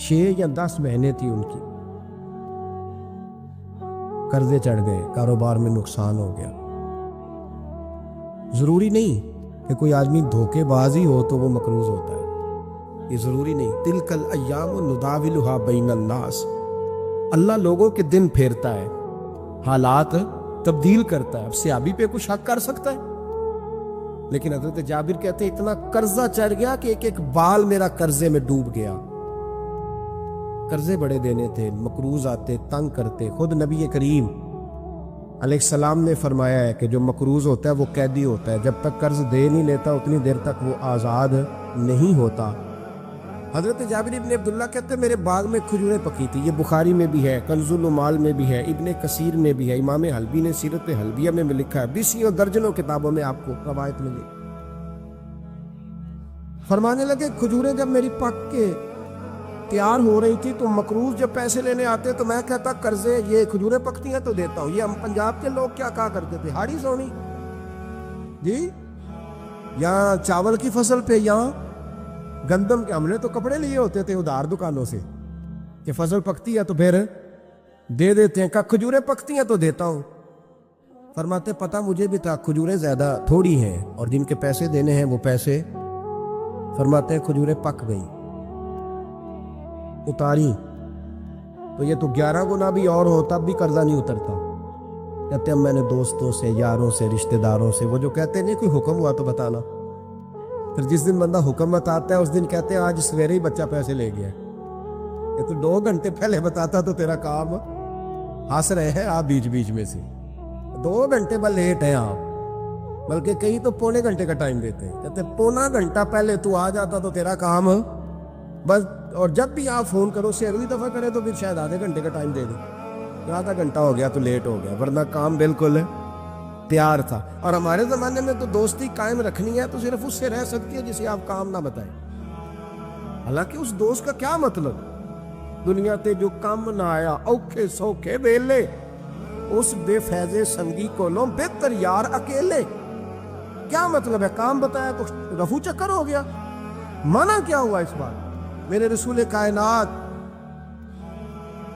6 یا 10 مہینے تھی ان کی، قرضے چڑھ گئے، کاروبار میں نقصان ہو گیا۔ ضروری نہیں کہ کوئی آدمی دھوکے باز ہی ہو تو وہ مقروض ہوتا ہے، یہ ضروری نہیں۔ تلک الایام نداولھا بین الناس، اللہ لوگوں کے دن پھیرتا ہے، حالات تبدیل کرتا ہے۔ اب صحابی پہ کچھ شک کر سکتا ہے؟ لیکن حضرت جابر کہتے ہیں اتنا قرضہ چڑھ گیا کہ ایک ایک بال میرا قرضے میں ڈوب گیا۔ قرضے بڑے دینے تھے، مقروض آتے، تنگ کرتے۔ خود نبی کریم علیہ السلام نے فرمایا ہے کہ جو مقروض ہوتا ہے وہ قیدی ہوتا ہے، جب تک قرض دے نہیں لیتا اتنی دیر تک وہ آزاد نہیں ہوتا۔ حضرت جابر ابن عبداللہ کہتے ہیں میرے باغ میں کھجوریں پکی تھی، یہ بخاری میں بھی ہے، کنز العمال میں بھی ہے، ابن کثیر میں بھی ہے، امام حلبی نے سیرت حلبیہ میں لکھا ہے، 20 درجنوں کتابوں میں آپ کو روایت ملے۔ فرمانے لگے کھجوریں جب میری پک کے تیار ہو رہی تھی تو مقروض جب پیسے لینے آتے تو میں کہتا قرضے یہ کھجوریں پکتی ہیں تو دیتا ہوں۔ یہ ہم پنجاب کے لوگ کیا کہا کرتے تھے، ہاڑی سونی جی، یہاں چاول کی فصل پہ، یہاں گندم کے، ہم نے تو کپڑے لیے ہوتے تھے ادھار دکانوں سے کہ فصل پکتی ہے تو پھر دے دیتے ہیں، کہ کھجوریں پکتی ہیں تو دیتا ہوں۔ فرماتے پتہ مجھے بھی تھا کھجوریں زیادہ تھوڑی ہیں اور جن کے پیسے دینے ہیں وہ پیسے، فرماتے ہیں کھجوریں پک گئی، اتاری تو یہ تو 11 گنا بھی اور ہو تب بھی قرضہ نہیں اترتا۔ کہتے ہیں میں نے دوستوں سے، یاروں سے، رشتہ داروں سے، وہ جو کہتے نہیں کوئی حکم ہوا تو بتانا، پھر جس دن بندہ حکم بتاتا ہے اس دن کہتے ہیں آج سویرے ہی بچہ پیسے لے گیا، یہ تو 2 گھنٹے پہلے بتاتا تو تیرا کام، ہنس رہے ہیں آپ بیچ بیچ میں سے، 2 گھنٹے بعد لیٹ ہیں آپ، بلکہ کہیں تو پونے گھنٹے کا ٹائم دیتے ہیں، کہتے ہیں پونا گھنٹہ پہلے تو آ جاتا تو تیرا کام بس، اور جب بھی آپ فون کرو سے اگلی دفعہ کرے تو پھر شاید آدھے گھنٹے کا ٹائم دے دیں، آدھا گھنٹہ ہو گیا تو لیٹ ہو گیا، ورنہ کام بالکل تیار تھا۔ اور ہمارے زمانے میں تو دوستی قائم رکھنی ہے تو صرف اس سے رہ سکتی ہے جسے آپ کام نہ بتائیں، حالانکہ اس دوست کا کیا مطلب، دنیا تے جو کام نہ آیا اوکھے سوکھے ویلے، اس بے فیضے سنگی کو لو بہتر یار اکیلے، کیا مطلب ہے؟ کام بتایا تو رفو چکر ہو گیا، مانا کیا ہوا اس بات؟ میرے رسول کائنات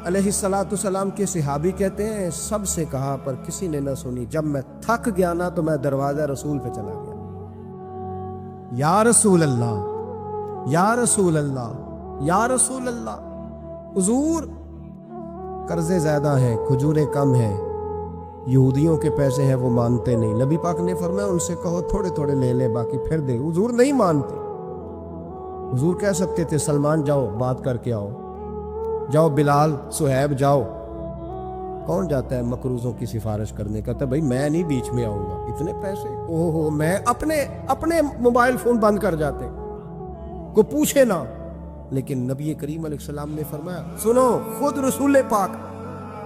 علیہ السلام کے صحابی کہتے ہیں سب سے کہا پر کسی نے نہ سنی، جب میں تھک گیا نا تو میں دروازہ رسول پہ چلا گیا، یا رسول اللہ، یا رسول اللہ، یا رسول اللہ، حضور قرضے زیادہ ہیں، کھجوریں کم ہیں، یہودیوں کے پیسے ہیں وہ مانتے نہیں، نبی پاک نے فرمایا ان سے کہو تھوڑے تھوڑے لے لے باقی پھر دے، حضور نہیں مانتے۔ حضور کہہ سکتے تھے سلمان جاؤ بات کر کے آؤ، جاؤ بلال، صہیب جاؤ، کون جاتا ہے مقروضوں کی سفارش کرنے؟ کہتا ہے بھائی میں نہیں بیچ میں آؤں گا، اتنے پیسے، اوہو، میں اپنے موبائل فون بند کر جاتے، کوئی پوچھے نہ۔ لیکن نبی کریم علیہ السلام نے فرمایا سنو، خود رسول پاک،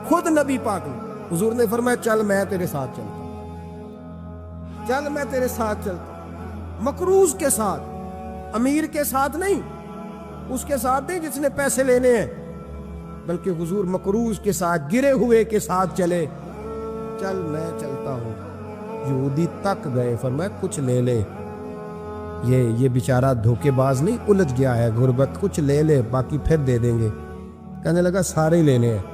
خود نبی پاک نے، حضور نے فرمایا چل میں تیرے ساتھ چلتا ہوں، چل میں تیرے ساتھ چلتا ہوں، مقروض کے ساتھ، امیر کے ساتھ نہیں، اس کے ساتھ نہیں جس نے پیسے لینے ہیں، بلکہ حضور مقروض کے ساتھ، گرے ہوئے کے ساتھ چلے، چل میں چلتا ہوں۔ یہودی تک گئے، فرمایا کچھ لے لے، یہ بیچارہ دھوکے باز نہیں الجھ گیا ہے، غربت، کچھ لے لے باقی پھر دے دیں گے۔ کہنے لگا سارے ہی لینے ہیں۔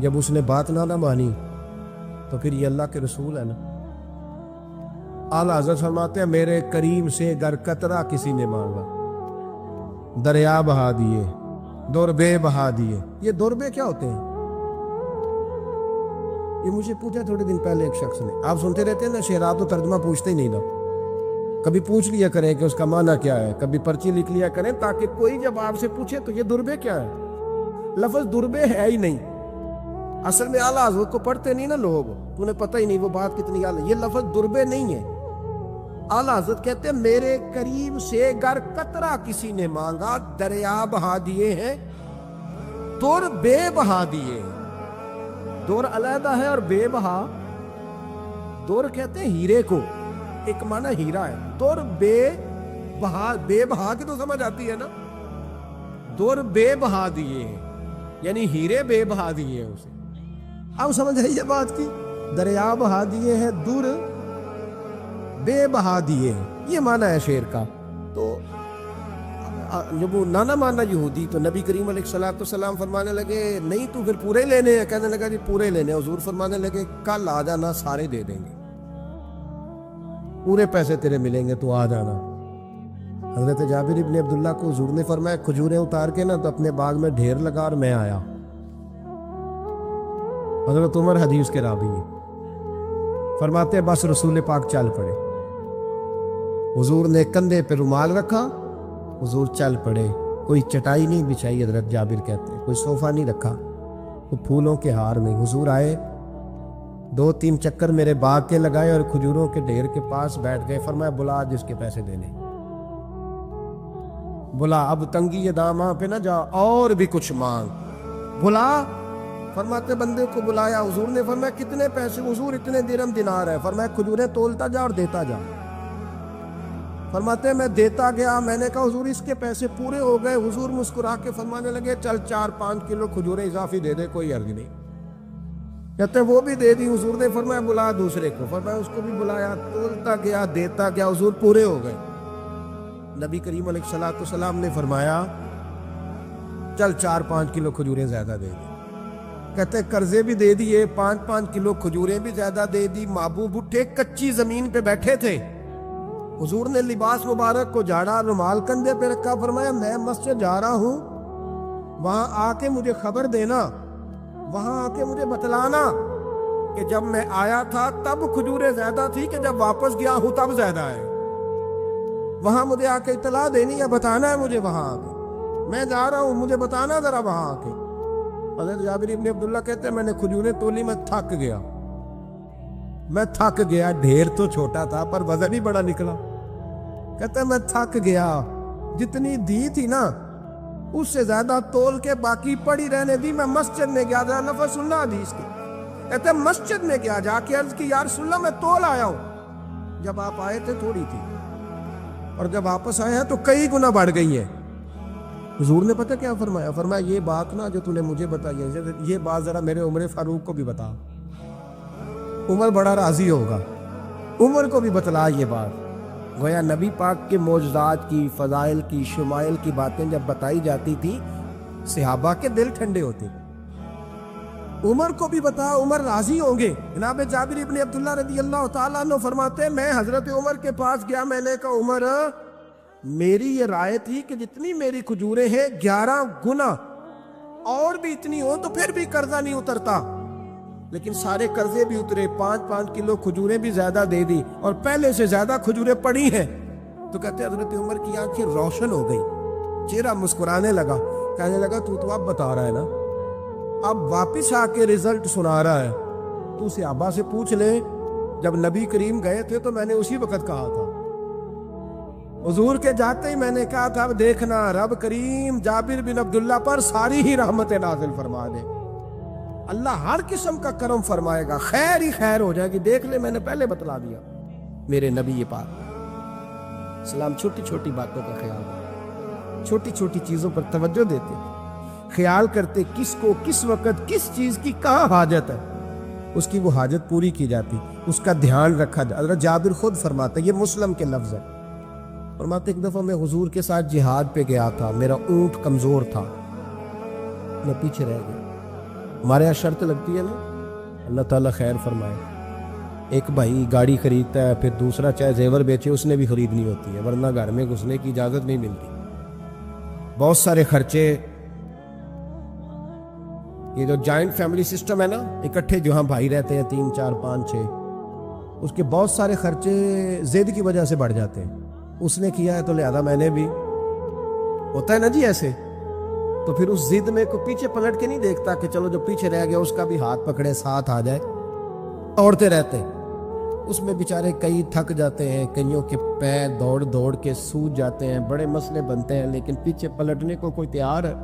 جب اس نے بات نہ مانی تو پھر یہ اللہ کے رسول ہے نا۔ اعلیٰ حضرت فرماتے ہیں میرے کریم سے گر قطرہ کسی نے مانگا، دریا بہا دیے، دوربے بہا دیے۔ یہ دوربے کیا ہوتے ہیں؟ یہ مجھے پوچھا تھوڑے دن پہلے ایک شخص نے، آپ سنتے رہتے ہیں نا شعرات و ترجمہ پوچھتے ہی نہیں نا، کبھی پوچھ لیا کریں کہ اس کا معنی کیا ہے، کبھی پرچی لکھ لیا کریں تاکہ کوئی جب آپ سے پوچھے تو یہ دوربے کیا ہے۔ لفظ دوربے ہے ہی نہیں، اصل میں اعلیٰ حضرت کو پڑھتے نہیں نا لوگ، انہیں پتہ ہی نہیں وہ بات کتنی اعلیٰ، یہ لفظ دوربے نہیں ہے۔ اعلیٰ حضرت کہتے ہیں میرے قریب سے گر قطرہ کسی نے مانگا، دریا بہا دیے ہیں، دور بے بہا دیے ہیں۔ دور علیحدہ ہے اور بے بہا، دور کہتے ہیں ہیرے کو، ایک معنی ہیرا ہے، دور بے بہا، بے بہا کی تو سمجھ آتی ہے نا، دور بے بہا دیے ہیں یعنی ہیرے بے بہا دیے ہیں اسے۔ اب سمجھ ہے یہ بات کی، دریا بہا دیے ہیں، دور بے بہا دیے ہیں، یہ معنی ہے شعر کا۔ تو جب وہ نہ مانا یہودی تو نبی کریم علیہ الصلوۃ والسلام فرمانے لگے نہیں تو پھر پورے لینے ہیں. کہنے لگا جی پورے لینے. حضور فرمانے لگے کل آ جانا سارے دے دیں گے, پورے پیسے تیرے ملیں گے, تو آ جانا. حضرت جابر ابن عبداللہ کو حضور نے فرمایا کھجوریں اتار کے نا تو اپنے باغ میں ڈھیر لگا اور میں آیا. حضرت عمر حدیث کے راوی ہیں, فرماتے بس رسول پاک چل پڑے. حضور نے کندھے پہ رومال رکھا, حضور چل پڑے. کوئی چٹائی نہیں بچھائی, حضرت جابر کہتے ہیں, کوئی صوفہ نہیں رکھا, وہ پھولوں کے ہار میں. حضور آئے, 2-3 چکر میرے باغ کے لگائے اور کھجوروں کے ڈھیر کے پاس بیٹھ گئے. فرمایا بلا جس کے پیسے دینے, بلا, اب تنگی یہ داماں پہ نہ جا, اور بھی کچھ مانگ, بلا. فرماتے بندے کو بلایا. حضور نے فرمایا کتنے پیسے؟ حضور اتنے درہم دینار ہے. فرمایا کھجوریں تولتا جا اور دیتا جا. فرماتے میں دیتا گیا. میں نے کہا حضور اس کے پیسے پورے ہو گئے. حضور مسکرا کے فرمانے لگے چل 4-5 کلو کھجوریں اضافی دے دے, کوئی عرض نہیں. کہتے وہ بھی دے دی. حضور نے فرمایا بلا دوسرے کو. فرمایا اس کو بھی بلایا, تولتا گیا, دیتا گیا. حضور پورے ہو گئے. نبی کریم علیہ الصلوۃ والسلام نے فرمایا چل 4-5 کلو کھجوریں زیادہ دے دی. کہتے قرضے بھی دے دیے, 5-5 کلو کھجوریں بھی زیادہ دے دی. محبوب اٹھے, کچی زمین پہ بیٹھے تھے. حضور نے لباس مبارک کو جھاڑا, رومال کندھے پہ رکھا. فرمایا میں مسجد جا رہا ہوں, وہاں آ کے مجھے خبر دینا, وہاں آ کے مجھے بتلانا کہ جب میں آیا تھا تب کھجوریں زیادہ تھی کہ جب واپس گیا ہوں تب زیادہ ہے. وہاں مجھے آ کے اطلاع دینی ہے, بتانا ہے مجھے. وہاں آ کے میں جا رہا ہوں, مجھے بتانا ذرا وہاں آ کے. حضرت جابر ابن عبداللہ کہتے ہیں میں نے کھجوریں تولی, میں تھک گیا. میں تھک گیا, ڈھیر تو چھوٹا تھا پر وزن ہی بڑا نکلا. کہتے ہیں میں تھک گیا, جتنی دی تھی نا اس سے زیادہ تول کے باقی پڑی رہنے دی. میں مسجد میں گیا, ذرا لفظ سننا حدیث کی. کہتے ہیں مسجد میں گیا, جا کے عرض کی یا رسول اللہ میں تول آیا ہوں. جب آپ آئے تھے تھوڑی تھی, اور جب واپس آئے ہیں تو کئی گنا بڑھ گئی ہے. حضور نے پتہ کیا فرمایا؟ فرمایا یہ بات نا جو تو نے مجھے بتائی ہے, یہ بات ذرا میرے عمر فاروق کو بھی بتا. عمر بڑا راضی ہوگا. عمر کو بھی بتلا یہ بات. گویا نبی پاک کے معجزات کی, فضائل کی, شمائل کی باتیں جب بتائی جاتی تھی صحابہ کے دل ٹھنڈے ہوتے. عمر کو بھی بتا, عمر راضی ہوں گے. جناب جابر ابن عبداللہ رضی اللہ تعالیٰ عنہ فرماتے ہیں میں حضرت عمر کے پاس گیا. میں نے کہا عمر میری یہ رائے تھی کہ جتنی میری کھجوریں ہیں 11 گنا اور بھی اتنی ہو تو پھر بھی قرضہ نہیں اترتا. لیکن سارے قرضے بھی اترے, 5-5 کلو کھجوریں بھی زیادہ دے دی اور پہلے سے زیادہ کھجوریں پڑی ہیں. تو کہتے حضرت عمر کی آنکھیں روشن ہو گئی, چہرہ مسکرانے لگا. کہنے لگا تو اب بتا رہا ہے نا, اب واپس آ کے رزلٹ سنا رہا ہے. تو صحابہ سے پوچھ لے, جب نبی کریم گئے تھے تو میں نے اسی وقت کہا تھا. حضور کے جاتے ہی میں نے کہا تھا اب دیکھنا رب کریم جابر بن عبداللہ پر ساری ہی رحمت نازل فرما دے. اللہ ہر قسم کا کرم فرمائے گا, خیر ہی خیر ہو جائے گی. دیکھ لے میں نے پہلے بتلا دیا. میرے نبی پاک سلام چھوٹی چھوٹی باتوں کا خیال, چھوٹی چھوٹی چیزوں پر توجہ دیتے, خیال کرتے کس کو کس وقت کس چیز کی کہاں حاجت ہے, اس کی وہ حاجت پوری کی جاتی, اس کا دھیان رکھا جاتا. حضرت جابر خود فرماتے, یہ مسلم کے لفظ ہے, فرماتے ایک دفعہ میں حضور کے ساتھ جہاد پہ گیا تھا. میرا اونٹ کمزور تھا, میں پیچھے رہ گیا. ہمارے یہاں شرط لگتی ہے نا, اللہ تعالیٰ خیر فرمائے. ایک بھائی گاڑی خریدتا ہے, پھر دوسرا چاہے زیور بیچے اس نے بھی خریدنی ہوتی ہے, ورنہ گھر میں گھسنے کی اجازت نہیں ملتی. بہت سارے خرچے, یہ جو جوائنٹ فیملی سسٹم ہے نا, اکٹھے جو ہاں بھائی رہتے ہیں 3 4 5 6, اس کے بہت سارے خرچے ضد کی وجہ سے بڑھ جاتے ہیں. اس نے کیا ہے تو لہذا میں نے بھی, ہوتا ہے نا جی ایسے. تو پھر اس ضد میں کوئی پیچھے پلٹ کے نہیں دیکھتا کہ چلو جو پیچھے رہ گیا اس کا بھی ہاتھ پکڑے ساتھ آ جائے. دوڑتے رہتے ہیں, اس میں بیچارے کئی تھک جاتے ہیں, کئیوں کے پیر دوڑ دوڑ کے سوج جاتے ہیں, بڑے مسئلے بنتے ہیں, لیکن پیچھے پلٹنے کو کوئی تیار ہے؟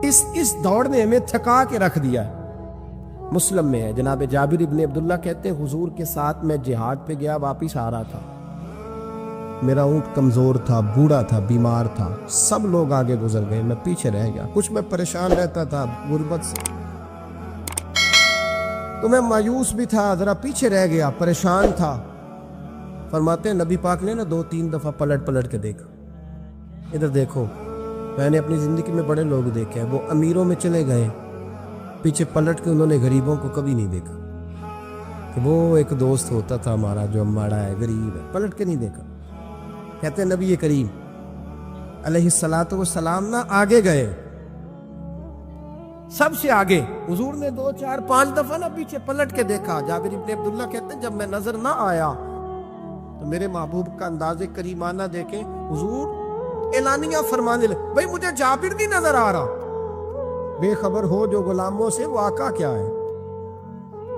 اس دوڑ نے ہمیں تھکا کے رکھ دیا ہے. مسلم میں ہے, جناب جابر ابن عبداللہ کہتے ہیں حضور کے ساتھ میں جہاد پہ گیا, واپس آ رہا تھا. میرا اونٹ کمزور تھا, بوڑھا تھا, بیمار تھا, سب لوگ آگے گزر گئے, میں پیچھے رہ گیا. کچھ میں پریشان رہتا تھا غربت سے, تو میں مایوس بھی تھا, ذرا پیچھے رہ گیا, پریشان تھا. فرماتے ہیں نبی پاک نے نا 2-3 دفعہ پلٹ کے دیکھا, ادھر دیکھو، میں نے اپنی زندگی میں بڑے لوگ دیکھے ہیں، وہ امیروں میں چلے گئے، پیچھے پلٹ کے انہوں نے غریبوں کو کبھی نہیں دیکھا کہ وہ ایک دوست ہوتا تھا ہمارا جو ماڑا ہے، غریب ہے، پلٹ کے نہیں دیکھا۔ کہتے ہیں نبی کریم علیہ الصلوۃ والسلام نہ آگے گئے، سب سے آگے۔ حضور نے 2 4 5 دفعہ نہ پیچھے پلٹ کے دیکھا۔ جابر ابن عبداللہ کہتے ہیں جب میں نظر نہ آیا تو میرے محبوب کا انداز کریمانہ دیکھیں، حضور اعلانیہ فرمانے لگے، بھئی مجھے جابر نہیں نظر آ رہا۔ بے خبر ہو جو غلاموں سے، واقعہ کیا ہے؟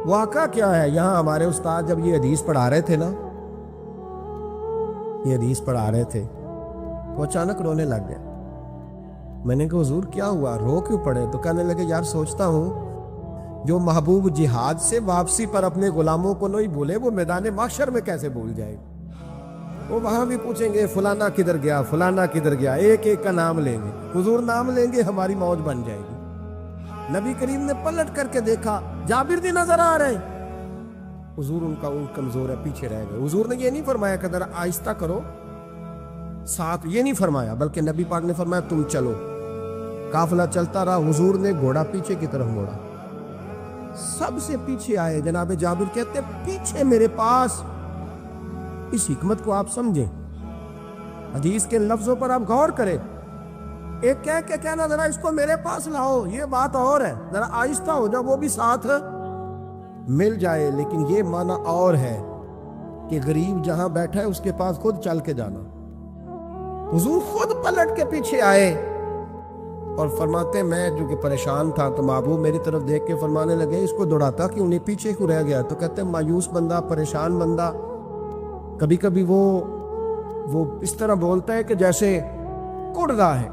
واقعہ کیا ہے؟ یہاں ہمارے استاد جب یہ حدیث پڑھا رہے تھے نا، یہ حدیث پڑھا رہے تھے تو اچانک رونے لگ گئے۔ میں نے کہا حضور کیا ہوا، رو کیوں پڑے؟ تو کہنے لگے یار سوچتا ہوں جو محبوب جہاد سے واپسی پر اپنے غلاموں کو نہیں بھولے، وہ میدان محشر میں کیسے بھول جائے؟ وہ وہاں بھی پوچھیں گے فلانا کدھر گیا، فلانا کدھر گیا، ایک ایک کا نام لیں گے، حضور نام لیں گے ہماری موج بن جائے گی۔ نبی کریم نے پلٹ کر کے دیکھا، جابر نہیں نظر آ رہے، حضور ان کا اونٹ کمزور ہے، پیچھے رہ گئے۔ حضور نے یہ نہیں فرمایا کہ ذرا آہستہ کرو ساتھ، یہ نہیں فرمایا، بلکہ نبی پاک نے فرمایا تم چلو۔ قافلہ چلتا رہا، حضور نے گھوڑا پیچھے کی طرف موڑا، سب سے پیچھے آئے۔ جناب جابر کہتے پیچھے میرے پاس۔ اس حکمت کو آپ سمجھیں، حدیث کے لفظوں پر آپ غور کریں۔ ایک کہہ کے کہنا ذرا اس کو میرے پاس لاؤ، یہ بات اور ہے، ذرا آہستہ ہو جا، وہ بھی ساتھ مل جائے۔ لیکن یہ معنی اور ہے کہ غریب جہاں بیٹھا ہے اس کے پاس خود چل کے جانا۔ حضور خود پلٹ کے پیچھے آئے اور فرماتے میں جو کہ پریشان تھا تو محبوب میری طرف دیکھ کے فرمانے لگے اس کو دوڑاتا کیوں نہیں، پیچھے کیوں رہ گیا؟ تو کہتے ہیں مایوس بندہ، پریشان بندہ کبھی کبھی وہ اس طرح بولتا ہے کہ جیسے کڑ رہا ہے،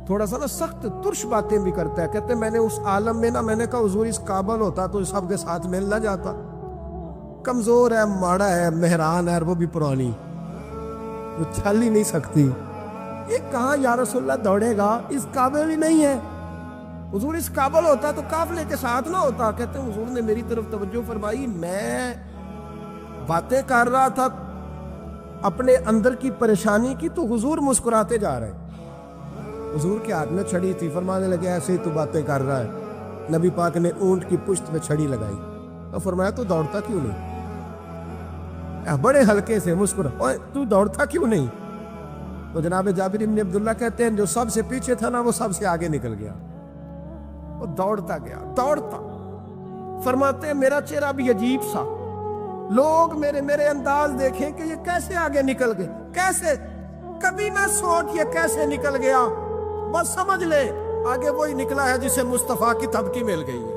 تھوڑا سا نا سخت ترش باتیں بھی کرتا ہے۔ کہتے ہیں میں نے اس عالم میں نا، میں نے کہا حضور اس قابل ہوتا تو سب کے ساتھ مل نہ جاتا، کمزور ہے، ماڑا ہے، مہران ہے، وہ بھی پرانی، وہ چل ہی نہیں سکتی، یہ کہاں یا رسول اللہ دوڑے گا، اس قابل ہی نہیں ہے۔ حضور اس قابل ہوتا تو قافلے کے ساتھ نہ ہوتا۔ کہتے ہیں حضور نے میری طرف توجہ فرمائی، میں باتیں کر رہا تھا اپنے اندر کی پریشانی کی تو حضور مسکراتے جا رہے۔ حضور کے ہاتھ میں چھڑی تھی، فرمانے لگے ایسے ہی تو باتیں کر رہا ہے۔ نبی پاک نے اونٹ کی پشت پہ چھڑی لگائی تو فرمایا تو دوڑتا کیوں نہیں؟ بڑے ہلکے سے مسکرا، اوے تو دوڑتا کیوں نہیں؟ تو جناب جابر بن عبداللہ کہتے ہیں جو سب سے پیچھے تھا نا وہ سب سے آگے نکل گیا، وہ دوڑتا گیا، دوڑتا۔ فرماتے ہیں میرا چہرہ بھی عجیب سا، لوگ میرے انداز دیکھیں کہ یہ کیسے آگے نکل گئے، کیسے، کبھی نہ سوچ یہ کیسے نکل گیا، بس سمجھ لے آگے وہی نکلا ہے جسے مصطفیٰ کی تھپکی مل گئی ہے۔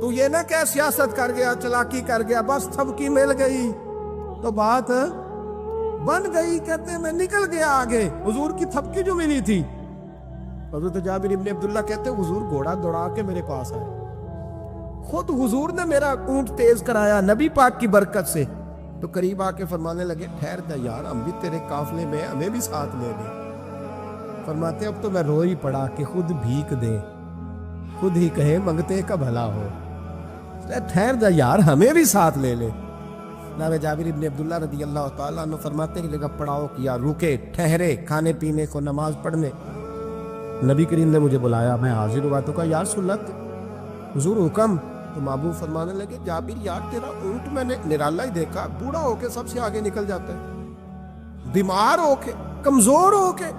تو یہ نہ کہ سیاست کر گیا، چلاکی کر گیا، بس تھپکی مل گئی تو بات بن گئی۔ کہتے ہیں میں نکل گیا آگے، حضور کی تھپکی جو ملی تھی۔ حضرت جابر ابن عبداللہ کہتے ہیں حضور گھوڑا دوڑا کے میرے پاس آئے، خود حضور نے میرا اونٹ تیز کرایا نبی پاک کی برکت سے۔ تو قریب آ کے فرمانے لگے ٹھہر جا یار، ہم بھی تیرے قافلے میں، ہمیں بھی ساتھ لے لے۔ فرماتے اب تو میں رو ہی پڑا کہ خود بھیک دے، خود ہی کہے منگتے کا بھلا ہو، ٹھہر جا یار ہمیں بھی ساتھ لے لے۔ جناب جابر ابن عبداللہ رضی اللہ تعالیٰ عنہ فرماتے کہ جگہ پڑاؤ کیا، رکے، ٹھہرے کھانے پینے کو، نماز پڑھنے۔ نبی کریم نے مجھے بلایا، میں حاضر ہوا تو کہا یا رسول اللہ حضور حکم۔ تو محبوب فرمانے لگے جابر یار تیرا اونٹ میں نے نرالا ہی دیکھا، بوڑھا ہو کے سب سے آگے نکل جاتا ہے، بیمار ہو کے، کمزور ہو کے۔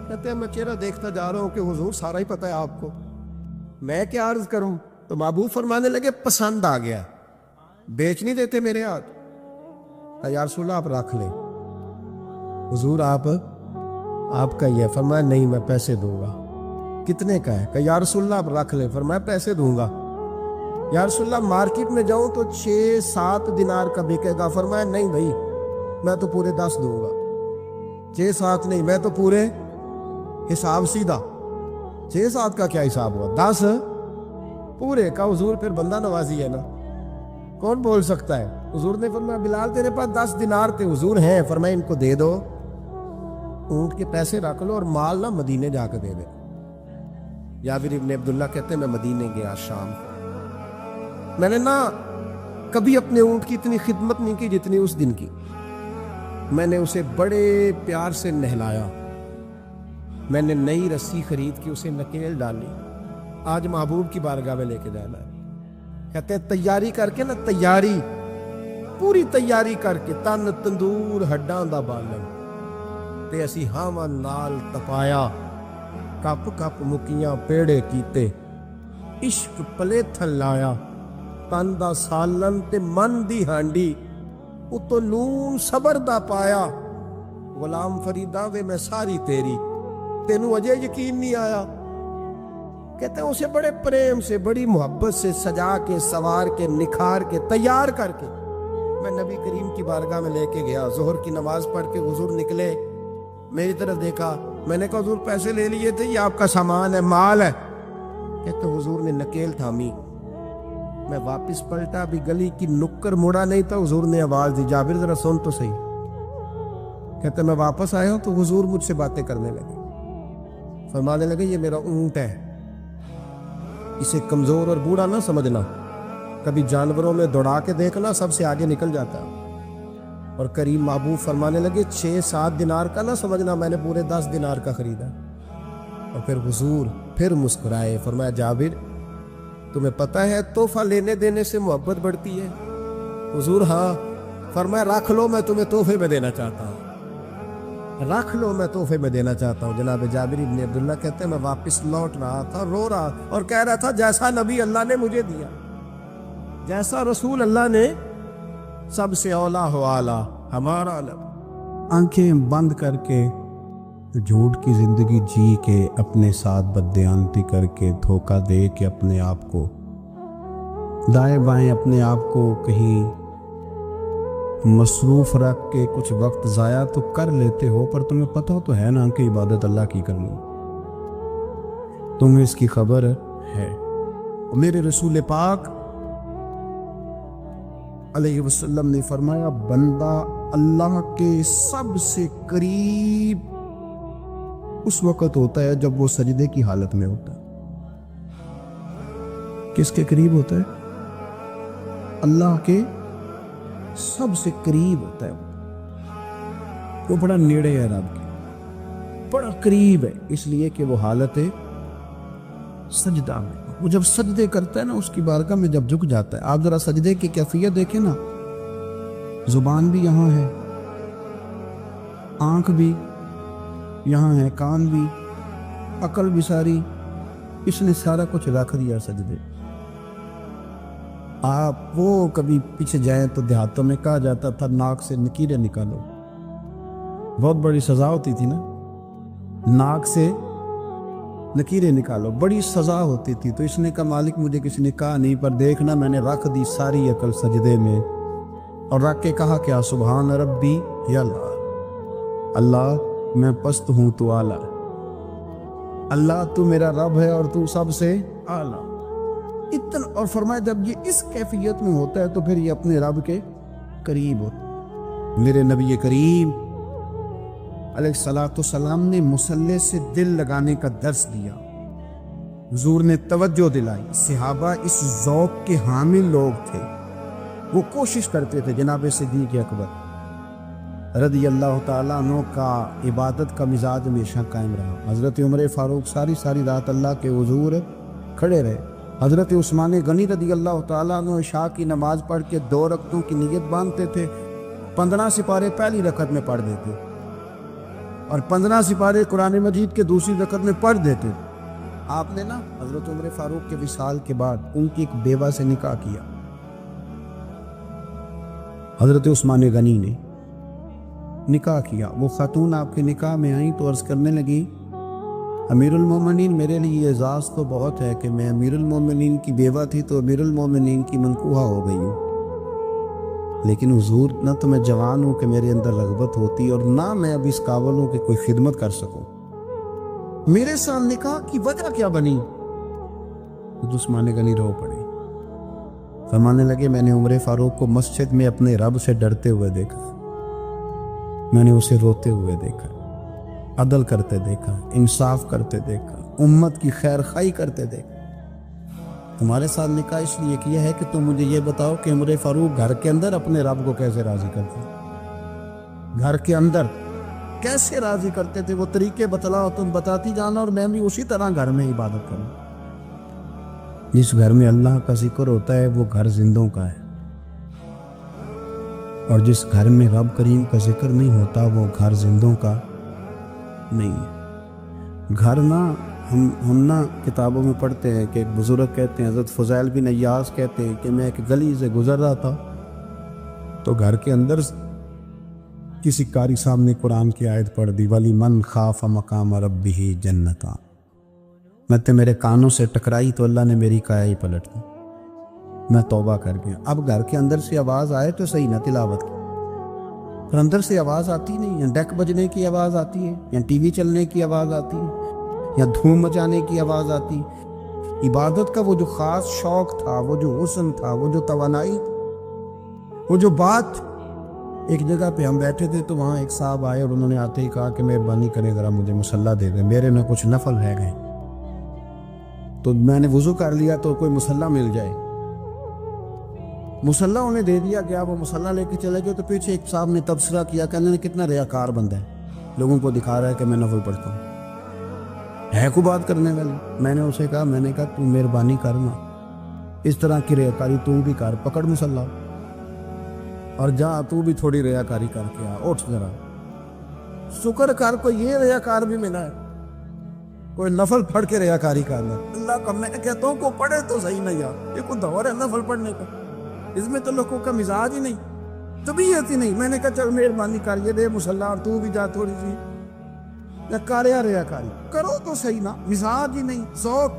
کہتے ہیں میں چہرہ دیکھتا جا رہا ہوں کہ حضور سارا ہی پتہ ہے آپ کو، میں کیا عرض کروں؟ تو محبوب فرمانے لگے پسند آ گیا، بیچ نہیں دیتے میرے ہاتھ؟ یا رسول اللہ آپ رکھ لیں، حضور آپ کا یہ۔ فرمایا نہیں میں پیسے دوں گا۔ کتنے کا ہے؟ کہ یا رسول اللہ آپ رکھ لیں۔ فرمایا پیسے دوں گا۔ یا رسول اللہ مارکیٹ میں جاؤں تو 6-7 دینار کا بکے گا۔ فرمایا نہیں بھائی میں تو پورے 10 دوں گا۔ 6-7 نہیں، میں تو پورے، حساب سیدھا، 6-7 کا کیا حساب ہوا، 10 پورے کا۔ حضور پھر بندہ نوازی ہے نا، کون بول سکتا ہے؟ حضور نے فرمایا بلال تیرے پاس 10 دینار تھے؟ حضور ہیں۔ فرمایا ان کو دے دو، اونٹ کے پیسے رکھ لو اور مال نہ مدینے جا کے دے دے۔ جابر ابن عبداللہ کہتے ہیں میں مدینے گیا شام، میں نے نا کبھی اپنے اونٹ کی اتنی خدمت نہیں کی جتنی اس دن کی۔ میں نے اسے بڑے پیار سے نہلایا، میں نے نئی رسی خرید کے اسے نکیل ڈالی، آج محبوب کی بارگاہ میں لے کے جانا ہے۔ کہتے ہیں تیاری کر کے نا، تیاری پوری تیاری کر کے، تن تندور ہڈاں دا بالن تے اسی ہاواں نال تپایا، کپ کپ مکیاں پیڑے کیتے، عشق پلیتھن لایا، تن دا سالن تے من دی ہانڈی، اتو نون صبر دا پایا، غلام فریدا وے میں ساری تیری، تینوں اجے یقین نہیں آیا۔ کہتے ہیں اسے بڑے پریم سے، بڑی محبت سے سجا کے، سوار کے، نکھار کے، تیار کر کے میں نبی کریم کی بارگاہ میں لے کے گیا۔ ظہر کی نماز پڑھ کے حضور نکلے، میری طرف دیکھا، میں نے کہا حضور پیسے لے لیے تھے، یہ آپ کا سامان ہے، مال ہے؟ کہتے حضور نے نکیل تھامی، میں واپس پلٹا، ابھی گلی کی نکر مڑا نہیں تھا، حضور نے آواز دی، جابر ذرا سن تو صحیح۔ کہتے میں واپس آیا ہوں تو حضور مجھ سے باتیں کرنے لگے، فرمانے لگے یہ میرا اونٹ ہے، اسے کمزور اور بوڑھا نہ سمجھنا، کبھی جانوروں میں دوڑا کے دیکھنا، سب سے آگے نکل جاتا ہے۔ اور کریم محبوب فرمانے لگے 6-7 دینار کا نہ سمجھنا، میں نے پورے 10 دینار کا خریدا۔ اور پھر حضور پھر مسکرائے، فرمایا جابر تمہیں پتہ ہے تحفہ لینے دینے سے محبت بڑھتی ہے؟ حضور ہاں۔ فرمایا رکھ لو، میں تمہیں تحفے میں دینا چاہتا ہوں، رکھ لو، میں تحفے میں دینا چاہتا ہوں۔ جناب جابر بن عبداللہ کہتے ہیں میں واپس لوٹ رہا تھا، رو رہا اور کہہ رہا تھا جیسا نبی اللہ نے مجھے دیا، جیسا رسول اللہ نے، سب سے اولا ہو اعلیٰ ہمارا لب۔ آنکھیں بند کر کے، جھوٹ کی زندگی جی کے، اپنے ساتھ بددیانتی کر کے، دھوکہ دے کے، اپنے آپ کو دائیں بائیں، اپنے آپ کو کہیں مصروف رکھ کے کچھ وقت ضائع تو کر لیتے ہو، پر تمہیں پتہ تو ہے نا کہ عبادت اللہ کی کرنی، تمہیں اس کی خبر ہے۔ میرے رسول پاک علیہ وسلم نے فرمایا بندہ اللہ کے سب سے قریب اس وقت ہوتا ہے جب وہ سجدے کی حالت میں ہوتا ہے۔ کس کے قریب ہوتا ہے؟ اللہ کے سب سے قریب ہوتا ہے، وہ بڑا نیڑے ہے رب کے، بڑا قریب ہے، اس لیے کہ وہ حالت سجدہ میں، وہ جب سجدے کرتا ہے نا، اس کی بارگاہ میں جب جھک جاتا ہے۔ آپ ذرا سجدے کی کیفیت دیکھیں نا، زبان بھی یہاں ہے، آنکھ بھی یہاں ہے، کان بھی، عقل بھی ساری، اس نے سارا کچھ رکھ دیا سجدے۔ آپ وہ کبھی پیچھے جائیں تو دیہاتوں میں کہا جاتا تھا ناک سے نکیریں نکالو، بہت بڑی سزا ہوتی تھی نا، ناک سے نکیریں نکالو، بڑی سزا ہوتی تھی۔ تو اس نے کہا مالک مجھے کسی نے کہا نہیں، پر دیکھنا میں نے رکھ دی ساری عقل سجدے میں، اور رکھ کے کہا کیا سبحان ربی یا اللہ، اللہ میں پست ہوں تو اعلیٰ، اللہ تو میرا رب ہے اور تو سب سے اعلیٰ اتنا۔ اور فرمایا جب یہ اس کیفیت میں ہوتا ہے تو پھر یہ اپنے رب کے قریب ہوتا ہے۔ میرے نبی کریم علیہ السلام نے مصلی سے دل لگانے کا درس دیا، حضور نے توجہ دلائی، صحابہ اس ذوق کے حامل لوگ تھے، وہ کوشش کرتے تھے۔ جناب صدیق اکبر رضی اللہ تعالیٰ عنہ کا عبادت کا مزاج ہمیشہ قائم رہا۔ حضرت عمر فاروق ساری رات اللہ کے حضور کھڑے رہے۔ حضرت عثمان غنی رضی اللہ تعالیٰ عنہ عشاء کی نماز پڑھ کے 2 رکعتوں کی نیت باندھتے تھے، 15 سپارے پہلی رکعت میں پڑھ دیتے اور 15 سپارے قرآن مجید کے دوسری رکعت میں پڑھ دیتے۔ آپ نے نا حضرت عمر فاروق کے وصال کے بعد ان کی ایک بیوہ سے نکاح کیا، حضرت عثمان غنی نے نکاح کیا۔ وہ خاتون آپ کے نکاح میں آئیں تو عرض کرنے لگی امیر المومنین میرے لیے اعزاز تو بہت ہے کہ میں امیر المومنین کی بیوہ تھی تو امیر المومنین کی منکوحہ ہو گئی ہوں، لیکن حضور نہ تو میں جوان ہوں کہ میرے اندر رغبت ہوتی اور نہ میں اب اس قابل ہوں کہ کوئی خدمت کر سکوں، میرے ساتھ نکاح کی وجہ کیا بنی؟ عثمان غنی رو پڑے، فرمانے لگے میں نے عمر فاروق کو مسجد میں اپنے رب سے ڈرتے ہوئے دیکھا، میں نے اسے روتے ہوئے دیکھا، عدل کرتے دیکھا، انصاف کرتے دیکھا، امت کی خیر خواہی کرتے دیکھا۔ تمہارے ساتھ نکاح اس لیے کیا ہے کہ تم مجھے یہ بتاؤ کہ عمر فاروق گھر کے اندر اپنے رب کو کیسے راضی کرتے، گھر کے اندر کیسے راضی کرتے تھے، وہ طریقے بتلاؤ، تم بتاتی جانا اور میں بھی اسی طرح گھر میں عبادت کروں۔ جس گھر میں اللہ کا ذکر ہوتا ہے وہ گھر زندوں کا ہے، اور جس گھر میں رب کریم کا ذکر نہیں ہوتا وہ گھر زندوں کا نہیں ہے۔ گھر نا ہم نا کتابوں میں پڑھتے ہیں کہ ایک بزرگ کہتے ہیں، حضرت فضیل بن عیاض کہتے ہیں کہ میں ایک گلی سے گزر رہا تھا تو گھر کے اندر کسی قاری صاحب نے قرآن کی آیت پڑھ دی، وَلِمَنْ خَافَ مَقَامَ رَبِّهِ جَنَّتَانِ۔ میں تو میرے کانوں سے ٹکرائی تو اللہ نے میری کایا ہی پلٹ دی، میں توبہ کر گیا۔ اب گھر کے اندر سے آواز آئے تو صحیح نہ تلاوت کی، پر اندر سے آواز آتی نہیں ہے، ڈیک بجنے کی آواز آتی ہے، یا ٹی وی چلنے کی آواز آتی ہے، یا دھوم مچانے کی آواز آتی۔ عبادت کا وہ جو خاص شوق تھا، وہ جو حسن تھا، وہ جو توانائی، وہ جو بات۔ ایک جگہ پہ ہم بیٹھے تھے تو وہاں ایک صاحب آئے اور انہوں نے آتے ہی کہا کہ مہربانی کریں ذرا مجھے مصلی دے دیں، میرے نہ کچھ نفل رہ گئے۔ تو میں نے وضو کر لیا تو کوئی مصلی مل جائے، مصلی انہیں دے دیا کہ آپ وہ مصلی لے کے چلے گئے۔ تو پیچھے ایک صاحب نے تبصرہ کیا کہ انہوں نے کتنا ریاکار بندہ ہے، لوگوں کو دکھا رہا ہے کہ میں نفل پڑھتا ہوں، ہے کو بات کرنے والی۔ میں نے اسے کہا، میں نے کہا تو مہربانی کرنا، اس طرح کی ریاکاری تو بھی کر، پکڑ مصلی اور جا تو بھی تھوڑی ریاکاری کر کے آ، اٹھ ذرا شکر کر، کوئی یہ ریاکار بھی ملا ہے، کوئی نفل پڑھ کے ریاکاری کرنا۔ اللہ کا میں کہتا ہوں کو پڑھے تو صحیح نہیں یار، یہ کوئی دور ہے نفل پڑھنے کا، اس میں تو لوگوں کا مزاج ہی نہیں، طبیعت ہی نہیں۔ میں نے کہا چل مہربانی کر یہ دے مصلی اور تو بھی جا تھوڑی سی ریاکاری کرو تو صحیح نا، مزاج ہی نہیں، ذوق۔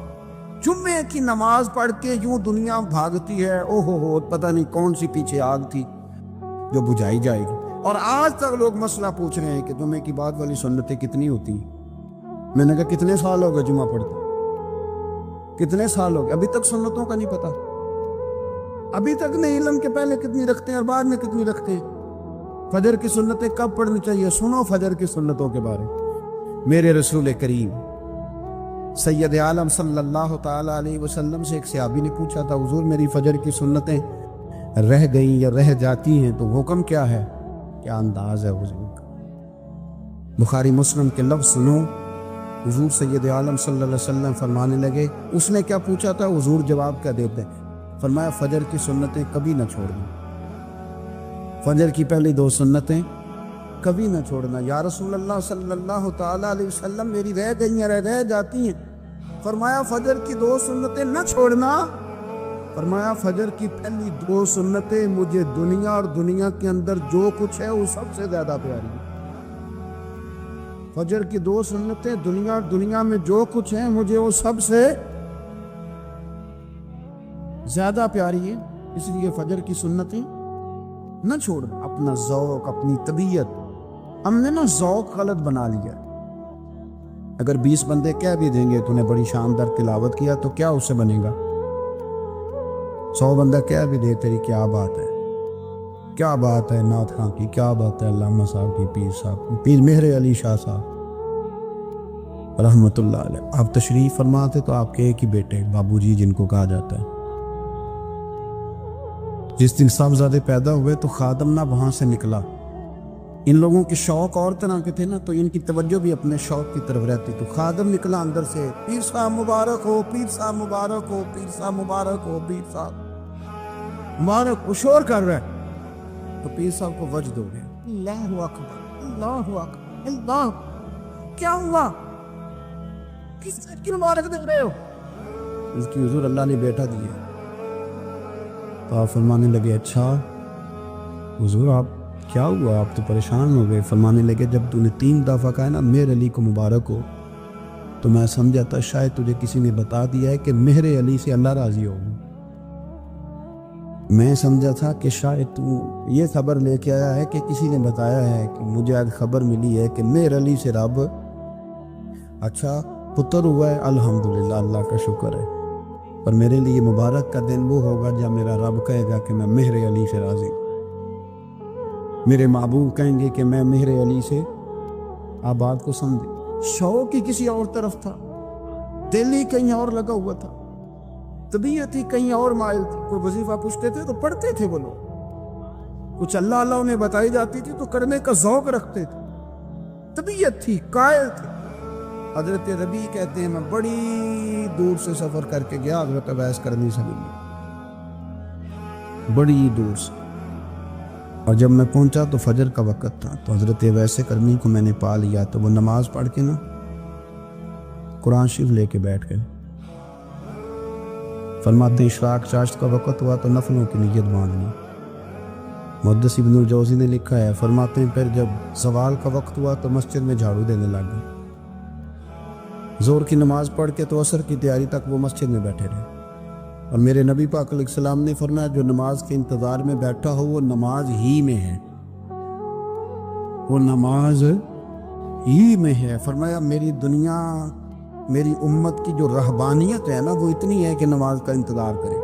جمعے کی نماز پڑھ کے یوں دنیا بھاگتی ہے، او ہو پتہ نہیں کون سی پیچھے آگ تھی جو بجھائی جائے گی، اور آج تک لوگ مسئلہ پوچھ رہے ہیں کہ جمعے کی بعد والی سنتیں کتنی ہوتی ہیں۔ میں نے کہا کتنے سال ہو گئے جمعہ پڑھتے، کتنے سال ہو گئے، ابھی تک سنتوں کا نہیں پتا، ابھی تک نہیں علم کے پہلے کتنی رکھتے ہیں اور بعد میں کتنی رکھتے ہیں۔ فجر کی سنتیں کب پڑھنی چاہیے، سنو فجر کی سنتوں کے بارے۔ میرے رسول کریم سید عالم صلی اللہ تعالی علیہ وسلم سے ایک صحابی نے پوچھا تھا، حضور میری فجر کی سنتیں رہ گئیں یا رہ جاتی ہیں تو حکم کیا ہے، کیا انداز ہے حضور کا۔ بخاری مسلم کے لفظ سنو، حضور سید عالم صلی اللہ علیہ وسلم فرمانے لگے، اس نے کیا پوچھا تھا، حضور جواب کیا دیتے، فرمایا فجر کی سنتیں کبھی نہ چھوڑنا، فجر کی پہلی 2 سنتیں کبھی نہ چھوڑنا۔ یا رسول اللہ صلی اللہ تعالی علیہ وسلم میری رہ گئی ہیں، رہ جاتی ہیں، فرمایا فجر کی 2 سنتیں نہ چھوڑنا، فرمایا فجر کی پہلی 2 سنتیں مجھے دنیا اور دنیا کے اندر جو کچھ ہے وہ سب سے زیادہ پیاری ہے۔ فجر کی 2 سنتیں دنیا اور دنیا میں جو کچھ ہے مجھے وہ سب سے زیادہ پیاری ہے، اس لیے فجر کی سنتیں نہ چھوڑنا۔ اپنا ذوق، اپنی طبیعت، ہم نے نا ذوق غلط بنا لیا۔ اگر 20 بندے کہہ بھی دیں گے تو نے بڑی شاندار تلاوت کیا تو کیا اس سے بنے گا، 100 بندہ کہہ بھی دے تیری کیا بات ہے، کیا بات ہے نعت خاں کی، کیا بات ہے علامہ صاحب کی، پیر صاحب کی، پیر مہر علی شاہ صاحب رحمۃ اللہ علیہ۔ آپ تشریف فرماتے تو آپ کے ایک ہی بیٹے بابو جی جن کو کہا جاتا ہے، جس دن صاحبزادے پیدا ہوئے تو خادم نہ وہاں سے نکلا۔ ان لوگوں کے شوق اور طرح کے تھے نا، تو ان کی توجہ بھی اپنے شوق کی طرف رہتی، تو خادم نکلا اندر سے، پیر صاحب مبارک ہو، پیر صاحب مبارک ہو، پیر صاحب مبارک ہو، پیر صاحب مبارک ہو، شور کر رہا ہے۔ تو پیر صاحب کو وجد ہو گیا، اللہ اکبر اللہ اکبر اللہ، کیا ہوا، کس کی مبارک دے رہے ہو، اس کی حضور اللہ نے بیٹا دیا۔ تو آپ فرمانے لگے اچھا حضور آپ کیا ہوا، آپ تو پریشان ہو گئے۔ فرمانے لگے جب تو نے 3 دفعہ کہا نا مہر علی کو مبارک ہو تو میں سمجھا تھا شاید تجھے کسی نے بتا دیا ہے کہ مہر علی سے اللہ راضی ہوگا، میں سمجھا تھا کہ شاید تو یہ خبر لے کے آیا ہے کہ کسی نے بتایا ہے کہ مجھے آج خبر ملی ہے کہ مہر علی سے رب اچھا پتر ہوا ہے، الحمدللہ اللہ کا شکر ہے، پر میرے لیے مبارک کا دن وہ ہوگا جب میرا رب کہے گا کہ میں مہر علی سے راضی ہوں، میرے محبوب کہیں گے کہ میں مہر علی سے۔ آپ بات کو سمجھے، شوق ہی کسی اور طرف تھا، دل ہی کہیں اور لگا ہوا تھا، طبیعت ہی کہیں اور مائل تھی۔ کوئی وظیفہ پوچھتے تھے تو پڑھتے تھے وہ لوگ، کچھ اللہ اللہ انہیں بتائی جاتی تھی تو کرنے کا ذوق رکھتے تھے، طبیعت تھی، قائل تھے۔ حضرت ربیع کہتے ہیں میں بڑی دور سے سفر کر کے گیا حضرت اویس کرنی سے ملنے، بڑی دور سے، اور جب میں پہنچا تو فجر کا وقت تھا، تو حضرت اویس کرنی کو میں نے پا لیا، تو وہ نماز پڑھ کے نا قرآن شریف لے کے بیٹھ گئے۔ فرماتے ہیں اشراق چاشت کا وقت ہوا تو نفلوں کی نیت باندھ لی۔ محدث ابن الجوزی نے لکھا ہے، فرماتے ہیں پھر جب زوال کا وقت ہوا تو مسجد میں جھاڑو دینے لگ گئے۔ ظہر کی نماز پڑھ کے تو عصر کی تیاری تک وہ مسجد میں بیٹھے رہے، اور میرے نبی پاک علیہ السلام نے فرمایا جو نماز کے انتظار میں بیٹھا ہو وہ نماز ہی میں ہے، وہ نماز ہی میں ہے۔ فرمایا میری دنیا، میری امت کی جو رہبانیت ہے نا وہ اتنی ہے کہ نماز کا انتظار کرے،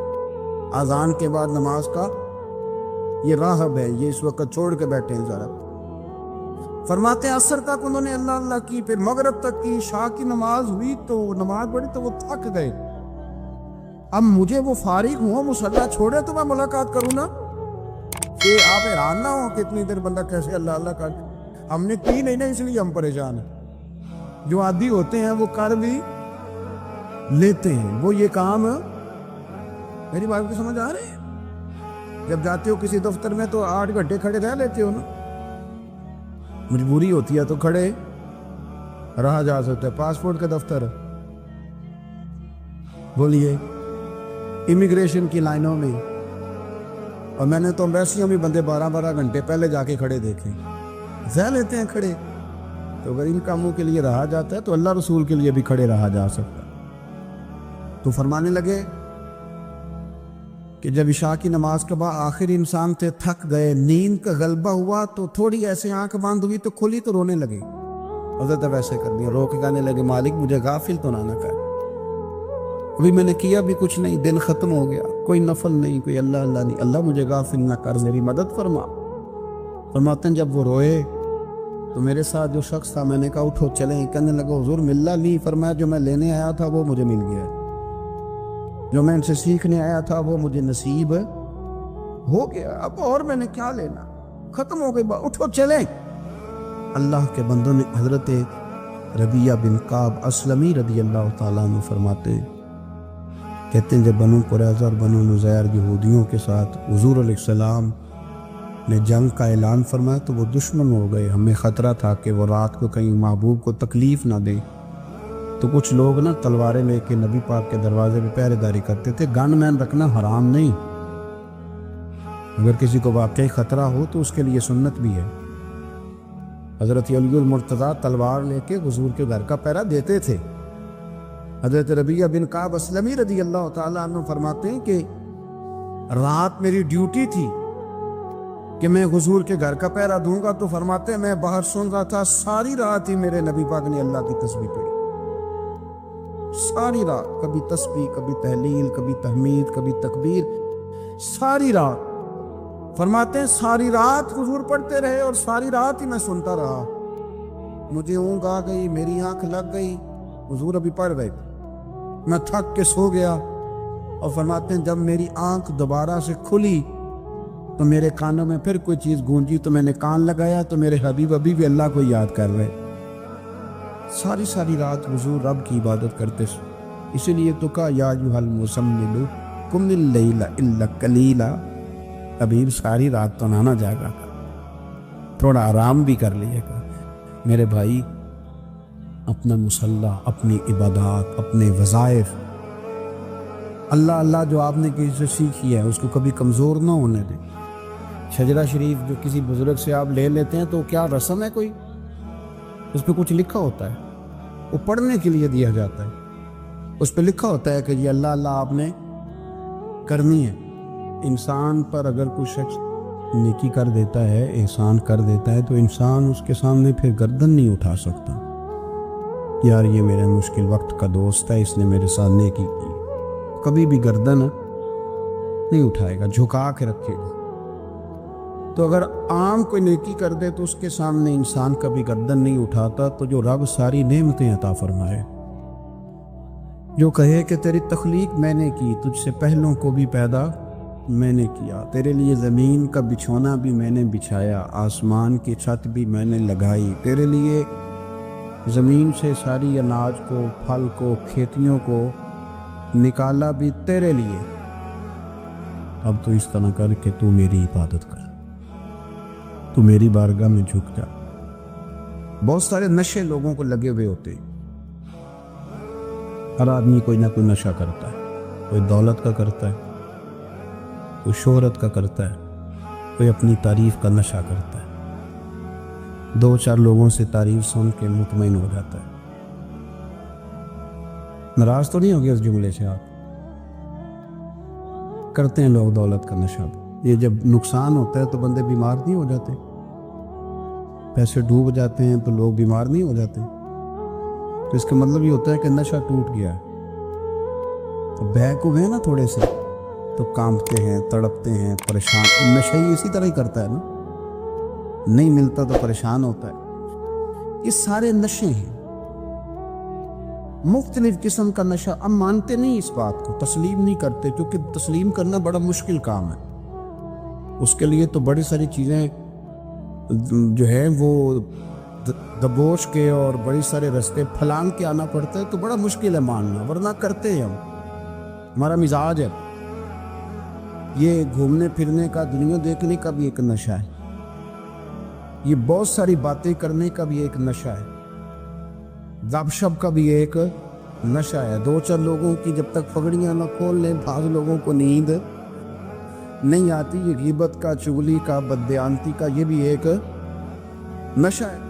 اذان کے بعد نماز کا یہ راہب ہے، یہ اس وقت چھوڑ کے بیٹھے ہیں ذرا۔ فرماتے ہیں عصر تک انہوں نے اللہ اللہ کی، پھر مغرب تک کی، عشاء کی نماز ہوئی تو نماز پڑھی تو وہ تھک گئے۔ اب مجھے وہ فارغ ہوں، مصلی چھوڑے تو میں ملاقات کروں نا، کہ آپ حیران نہ ہو کہ اتنی دیر بندہ کیسے اللہ اللہ کر، ہم نے کی نہیں نا اس لیے ہم پریشان ہیں۔ جو عادی ہوتے ہیں وہ کر بھی لیتے ہیں، وہ یہ کام، میری بات کو سمجھ آ رہی ہے؟ جب جاتے ہو کسی دفتر میں تو 8 گھنٹے کھڑے رہ لیتے ہو نا، مجبوری ہوتی ہے تو کھڑے رہا جا سکتا ہے۔ پاسپورٹ کا دفتر، بولیے امیگریشن کی لائنوں میں، اور میں نے تو ایمبیسیوں میں بندے 12 گھنٹے پہلے جا کے کھڑے دیکھے، رہ لیتے ہیں کھڑے۔ تو اگر ان کاموں کے لیے رہا جاتا ہے تو اللہ رسول کے لیے بھی کھڑے رہا جا سکتا ہے۔ تو فرمانے لگے کہ جب عشاء کی نماز کے بعد آخر انسان تھے، تھک گئے، نیند کا غلبہ ہوا تو تھوڑی ایسے آنکھ بند ہوئی تو کھلی تو رونے لگے۔ حضرت ویسے کر دیا، رو کے کہنے لگے مالک مجھے غافل تو نہ کر، ابھی میں نے کیا بھی کچھ نہیں، دن ختم ہو گیا، کوئی نفل نہیں، کوئی اللہ اللہ نہیں، اللہ مجھے غافل نہ کر، میری مدد فرما۔ فرماتے ہیں جب وہ روئے تو میرے ساتھ جو شخص تھا میں نے کہا اٹھو چلیں، کہنے لگا حضور ملنا نہیں، فرمایا جو میں لینے آیا تھا وہ مجھے مل گیا، جو میں ان سے سیکھنے آیا تھا وہ مجھے نصیب ہو گیا، اب اور میں نے کیا لینا، ختم ہو گئی بات، اٹھو چلیں۔ اللہ کے بندوں نے حضرت ربیعہ بن کعب اسلمی رضی اللہ تعالیٰ عنہ فرماتے، کہتے ہیں جب بنو قریظہ اور بنو نذیر یہودیوں کے ساتھ حضور علیہ السلام نے جنگ کا اعلان فرمایا تو وہ دشمن ہو گئے، ہمیں خطرہ تھا کہ وہ رات کو کہیں محبوب کو تکلیف نہ دیں، تو کچھ لوگ نا تلواریں لے کے نبی پاک کے دروازے پہ پہرے داری کرتے تھے۔ گن مین رکھنا حرام نہیں، اگر کسی کو واقعی خطرہ ہو تو اس کے لیے سنت بھی ہے۔ حضرت علی المرتضیٰ تلوار لے کے حضور کے گھر کا پہرا دیتے تھے۔ حضرت ربیعہ بن کعب اسلمی رضی اللہ تعالیٰ عنہ فرماتے ہیں کہ رات میری ڈیوٹی تھی کہ میں حضور کے گھر کا پہرا دوں گا، تو فرماتے ہیں میں باہر سن رہا تھا، ساری رات ہی میرے نبی پاک نے اللہ کی تسبیح پڑھی، ساری رات، کبھی تسبیح، کبھی تہلیل، کبھی تحمید، کبھی تکبیر، ساری رات۔ فرماتے ہیں ساری رات حضور پڑھتے رہے اور ساری رات ہی میں سنتا رہا، مجھے اونگ آ گئی، میری آنکھ لگ گئی، حضور ابھی پڑھ رہے تھے، میں تھک کے سو گیا، اور فرماتے ہیں جب میری آنکھ دوبارہ سے کھلی تو میرے کانوں میں پھر کوئی چیز گونجی، تو میں نے کان لگایا تو میرے حبیب ابھی بھی اللہ کو یاد کر رہے۔ ساری رات حضور رب کی عبادت کرتے، اسی لیے تو کہا یا ایھا المزمل قم اللیل الا قلیلا، حبیب ساری رات تو نہ جاگا کر، تھوڑا آرام بھی کر لیے گا۔ میرے بھائی اپنا مصلی، اپنی عبادات، اپنے وظائف، اللہ اللہ جو آپ نے کسی سے سیکھی ہے اس کو کبھی کمزور نہ ہونے دیں۔ شجرہ شریف جو کسی بزرگ سے آپ لے لیتے ہیں تو کیا رسم ہے کوئی؟ اس پہ کچھ لکھا ہوتا ہے، وہ پڑھنے کے لیے دیا جاتا ہے، اس پہ لکھا ہوتا ہے کہ یہ اللہ اللہ آپ نے کرنی ہے۔ انسان پر اگر کوئی شخص نیکی کر دیتا ہے، احسان کر دیتا ہے، تو انسان اس کے سامنے پھر گردن نہیں اٹھا سکتا، یار یہ میرے مشکل وقت کا دوست ہے، اس نے میرے ساتھ نیکی کی، کبھی بھی گردن نہیں اٹھائے گا، جھکا کے رکھے گا۔ تو اگر عام کوئی نیکی کر دے تو اس کے سامنے انسان کبھی گردن نہیں اٹھاتا، تو جو رب ساری نعمتیں عطا فرمائے، جو کہے کہ تیری تخلیق میں نے کی، تجھ سے پہلوں کو بھی پیدا میں نے کیا، تیرے لیے زمین کا بچھونا بھی میں نے بچھایا، آسمان کی چھت بھی میں نے لگائی، تیرے لیے زمین سے ساری اناج کو، پھل کو، کھیتیوں کو نکالا بھی تیرے لیے۔ اب تو اس طرح کر کہ تو میری عبادت کر، تو میری بارگاہ میں جھک جا۔ بہت سارے نشے لوگوں کو لگے ہوئے ہوتے ہیں، ہر آدمی کوئی نہ کوئی نشہ کرتا ہے، کوئی دولت کا کرتا ہے، کوئی شہرت کا کرتا ہے، کوئی اپنی تعریف کا نشہ کرتا ہے، 2-4 لوگوں سے تعریف سن کے مطمئن ہو جاتا ہے۔ ناراض تو نہیں ہو گیا اس جملے سے؟ آپ کرتے ہیں لوگ دولت کا نشہ، یہ جب نقصان ہوتا ہے تو بندے بیمار نہیں ہو جاتے؟ پیسے ڈوب جاتے ہیں تو لوگ بیمار نہیں ہو جاتے؟ تو اس کا مطلب یہ ہوتا ہے کہ نشہ ٹوٹ گیا ہے۔ تو بیک ہوئے ہیں نا تھوڑے سے تو کانپتے ہیں، تڑپتے ہیں، پریشان۔ نشہ ہی اسی طرح ہی کرتا ہے نا، نہیں ملتا تو پریشان ہوتا ہے۔ یہ سارے نشے ہیں، مختلف قسم کا نشہ۔ ہم مانتے نہیں اس بات کو، تسلیم نہیں کرتے، کیونکہ تسلیم کرنا بڑا مشکل کام ہے۔ اس کے لیے تو بڑی ساری چیزیں جو ہے وہ دبوچ کے اور بڑی سارے رستے پھلانگ کے آنا پڑتا ہے، تو بڑا مشکل ہے ماننا، ورنہ کرتے ہیں ہم، ہمارا مزاج ہے۔ یہ گھومنے پھرنے کا، دنیا دیکھنے کا بھی ایک نشہ ہے، یہ بہت ساری باتیں کرنے کا بھی ایک نشہ ہے، گپ شپ کا بھی ایک نشہ ہے۔ 2-4 لوگوں کی جب تک پگڑیاں نہ کھول لیں، بعض لوگوں کو نیند نہیں آتی۔ یہ غیبت کا، چغلی کا، بددیانتی کا، یہ بھی ایک نشہ ہے۔